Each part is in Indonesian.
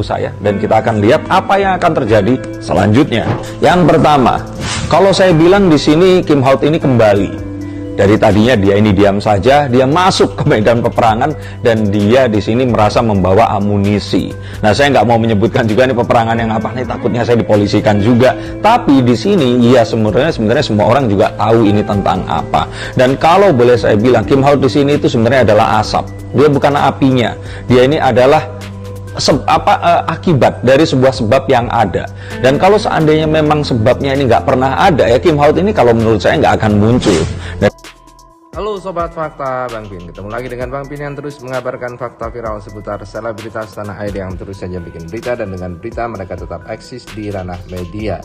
fokus saya, dan kita akan lihat apa yang akan terjadi selanjutnya. Yang pertama, kalau saya bilang di sini Kim Hao ini kembali. Dari tadinya dia ini diam saja, dia masuk ke medan peperangan dan dia di sini merasa membawa amunisi. Nah, saya nggak mau menyebutkan juga nih peperangan yang apa nih, takutnya saya dipolisikan juga. Tapi di sini ya sebenarnya semua orang juga tahu ini tentang apa. Dan kalau boleh saya bilang, Kim Hao di sini itu sebenarnya adalah asap. Dia bukan apinya. Dia ini adalah akibat dari sebuah sebab yang ada. Dan kalau seandainya memang sebabnya ini nggak pernah ada, ya Kim Hao ini kalau menurut saya nggak akan muncul. Halo Sobat Fakta, Bang Pin. Ketemu lagi dengan Bang Pin yang terus mengabarkan fakta viral seputar selebritas tanah air yang terus saja bikin berita, dan dengan berita mereka tetap eksis di ranah media.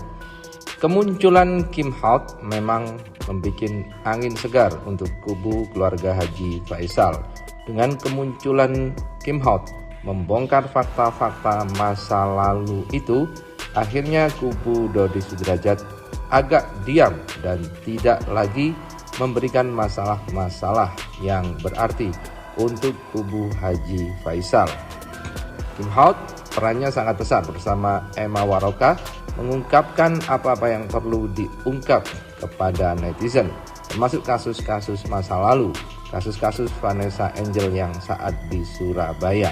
Kemunculan Kim Hao memang membuat angin segar untuk kubu keluarga Haji Faisal. Dengan kemunculan Kim Hao membongkar fakta-fakta masa lalu itu, akhirnya kubu Dodi Sudrajat agak diam dan tidak lagi memberikan masalah-masalah yang berarti untuk kubu Haji Faisal. Kim Hao perannya sangat besar bersama Emma Waroka mengungkapkan apa-apa yang perlu diungkap kepada netizen, termasuk kasus-kasus masa lalu, kasus-kasus Vanessa Angel yang saat di Surabaya.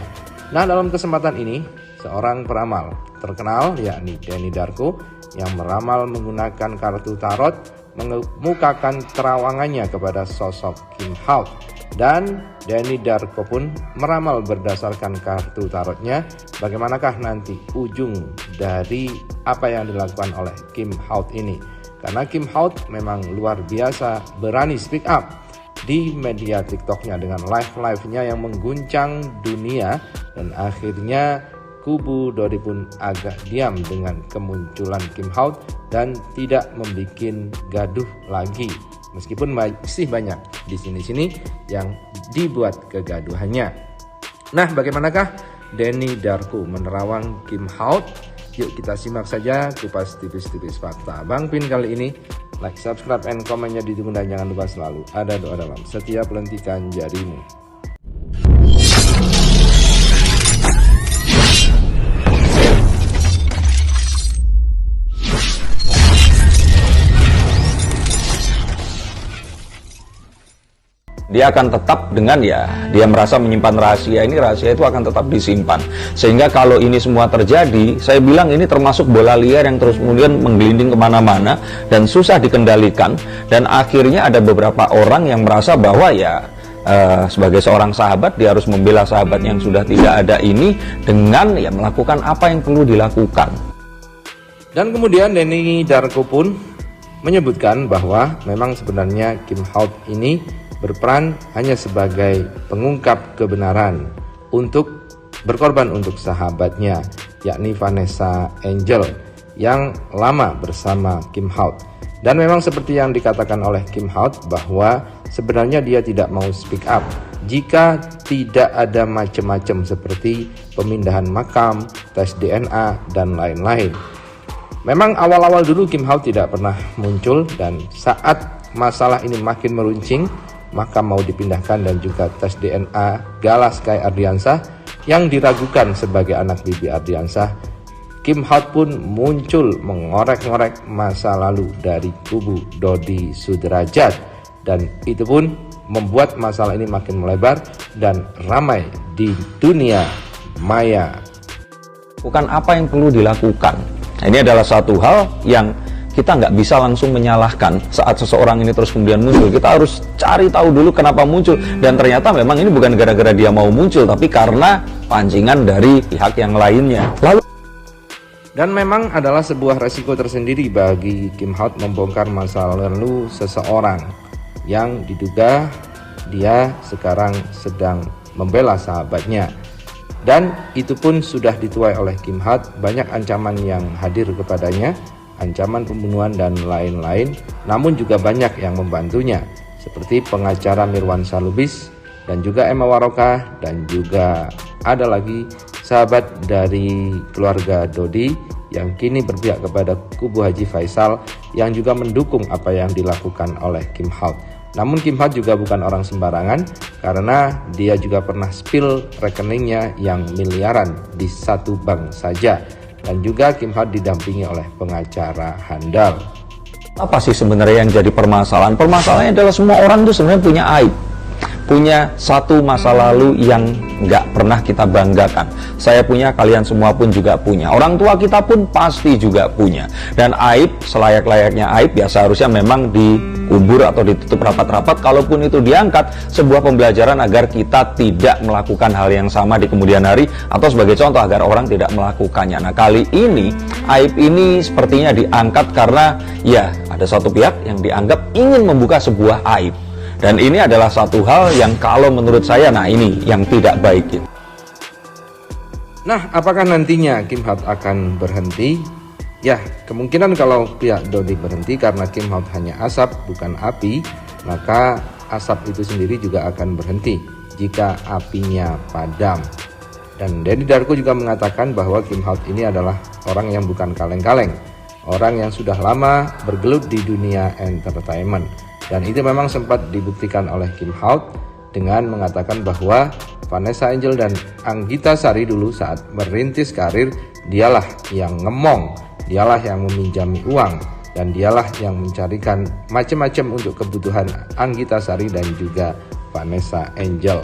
Nah, dalam kesempatan ini, seorang peramal terkenal yakni Denny Darko yang meramal menggunakan kartu tarot mengemukakan terawangannya kepada sosok Kim Hao, dan Denny Darko pun meramal berdasarkan kartu tarotnya bagaimanakah nanti ujung dari apa yang dilakukan oleh Kim Hao ini. Karena Kim Hao memang luar biasa berani speak up di media TikToknya dengan live-nya yang mengguncang dunia, dan akhirnya kubu Dodi pun agak diam dengan kemunculan Kim Hao dan tidak membuat gaduh lagi, meskipun masih banyak di sini-sini yang dibuat kegaduhannya. Nah, bagaimanakah Denny Darko menerawang Kim Hao? Yuk kita simak saja kupas tipis-tipis fakta Bang Pin kali ini. Like, subscribe, and komennya ditunggu, dan jangan lupa selalu ada doa dalam setiap lentikan jarimu. Dia akan tetap dengan dia merasa menyimpan rahasia ini, rahasia itu akan tetap disimpan. Sehingga kalau ini semua terjadi, saya bilang ini termasuk bola liar yang terus kemudian menggelinding kemana-mana dan susah dikendalikan. Dan akhirnya ada beberapa orang yang merasa bahwa sebagai seorang sahabat, dia harus membela sahabat yang sudah tidak ada ini dengan melakukan apa yang perlu dilakukan. Dan kemudian Denny Darko pun menyebutkan bahwa memang sebenarnya Kim Hao ini berperan hanya sebagai pengungkap kebenaran untuk berkorban untuk sahabatnya, yakni Vanessa Angel yang lama bersama Kim Hao. Dan memang seperti yang dikatakan oleh Kim Hao bahwa sebenarnya dia tidak mau speak up jika tidak ada macam-macam seperti pemindahan makam, tes DNA, dan lain-lain. Memang awal-awal dulu Kim Hao tidak pernah muncul, dan saat masalah ini makin meruncing, maka mau dipindahkan dan juga tes DNA Gala Sky Ardiansah yang diragukan sebagai anak Bibi Ardiansah, Kim Hao pun muncul mengorek-ngorek masa lalu dari kubu Dodi Sudrajat, dan itu pun membuat masalah ini makin melebar dan ramai di dunia maya. Bukan apa yang perlu dilakukan. Nah, ini adalah satu hal yang kita nggak bisa langsung menyalahkan saat seseorang ini terus kemudian muncul. Kita harus cari tahu dulu kenapa muncul, dan ternyata memang ini bukan gara-gara dia mau muncul, tapi karena pancingan dari pihak yang lainnya. Dan memang adalah sebuah resiko tersendiri bagi Kim Hao membongkar masa lalu seseorang yang diduga dia sekarang sedang membela sahabatnya. Dan itu pun sudah dituai oleh Kim Hao, banyak ancaman yang hadir kepadanya, ancaman pembunuhan dan lain-lain, namun juga banyak yang membantunya seperti pengacara Mirwan Salubis dan juga Emma Waroka, dan juga ada lagi sahabat dari keluarga Dodi yang kini berpihak kepada kubu Haji Faisal yang juga mendukung apa yang dilakukan oleh Kim Hao. Namun Kim Hart juga bukan orang sembarangan karena dia juga pernah spill rekeningnya yang miliaran di satu bank saja. Dan juga Kim Hart didampingi oleh pengacara handal. Apa sih sebenarnya yang jadi permasalahan? Permasalahannya adalah semua orang tuh sebenarnya punya aib. Punya satu masa lalu yang nggak pernah kita banggakan. Saya punya, kalian semua pun juga punya. Orang tua kita pun pasti juga punya. Dan aib, selayak-layaknya aib, ya seharusnya memang dikubur atau ditutup rapat-rapat. Kalaupun itu diangkat, sebuah pembelajaran agar kita tidak melakukan hal yang sama di kemudian hari. Atau sebagai contoh, agar orang tidak melakukannya. Nah, kali ini, aib ini sepertinya diangkat karena ya ada satu pihak yang dianggap ingin membuka sebuah aib. Dan ini adalah satu hal yang kalau menurut saya, nah ini yang tidak baik. Nah, apakah nantinya Kim Hart akan berhenti? Ya, kemungkinan kalau pihak Dodi berhenti karena Kim Hart hanya asap bukan api, maka asap itu sendiri juga akan berhenti jika apinya padam. Dan Denny Darko juga mengatakan bahwa Kim Hart ini adalah orang yang bukan kaleng-kaleng, orang yang sudah lama bergelut di dunia entertainment. Dan itu memang sempat dibuktikan oleh Kim Hart dengan mengatakan bahwa Vanessa Angel dan Anggita Sari dulu saat merintis karir, dialah yang ngemong, dialah yang meminjami uang, dan dialah yang mencarikan macam-macam untuk kebutuhan Anggita Sari dan juga Vanessa Angel.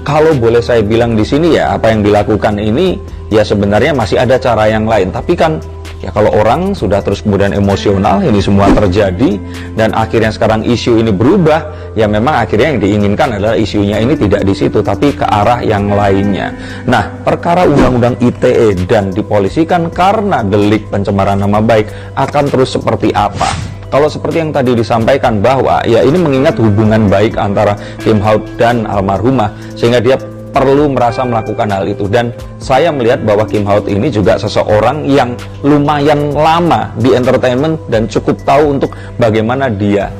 Kalau boleh saya bilang di sini ya, apa yang dilakukan ini ya sebenarnya masih ada cara yang lain. Tapi kan ya kalau orang sudah terus kemudian emosional, ini semua terjadi dan akhirnya sekarang isu ini berubah, ya memang akhirnya yang diinginkan adalah isunya ini tidak di situ tapi ke arah yang lainnya. Nah, perkara undang-undang ITE dan dipolisikan karena delik pencemaran nama baik akan terus seperti apa? Kalau seperti yang tadi disampaikan bahwa ya ini mengingat hubungan baik antara Kim Hart dan almarhumah sehingga dia perlu merasa melakukan hal itu. Dan saya melihat bahwa Kim Hart ini juga seseorang yang lumayan lama di entertainment dan cukup tahu untuk bagaimana dia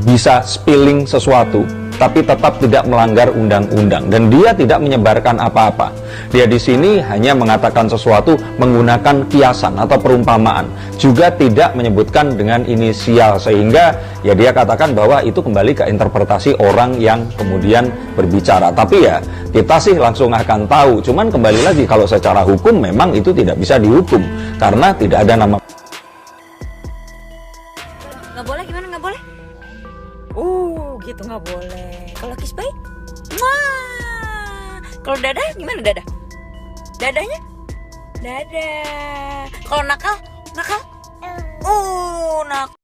bisa spilling sesuatu tapi tetap tidak melanggar undang-undang, dan dia tidak menyebarkan apa-apa. Dia di sini hanya mengatakan sesuatu menggunakan kiasan atau perumpamaan, juga tidak menyebutkan dengan inisial, sehingga ya dia katakan bahwa itu kembali ke interpretasi orang yang kemudian berbicara. Tapi ya kita sih langsung akan tahu. Cuman kembali lagi, kalau secara hukum memang itu tidak bisa dihukum karena tidak ada nama. Nggak boleh, gimana nggak boleh? Gitu nggak boleh. Kalau kiss baik, wah. Kalau dadah gimana dadah? Dadahnya? Dadah. Kalau nakal, nakal? Nakal.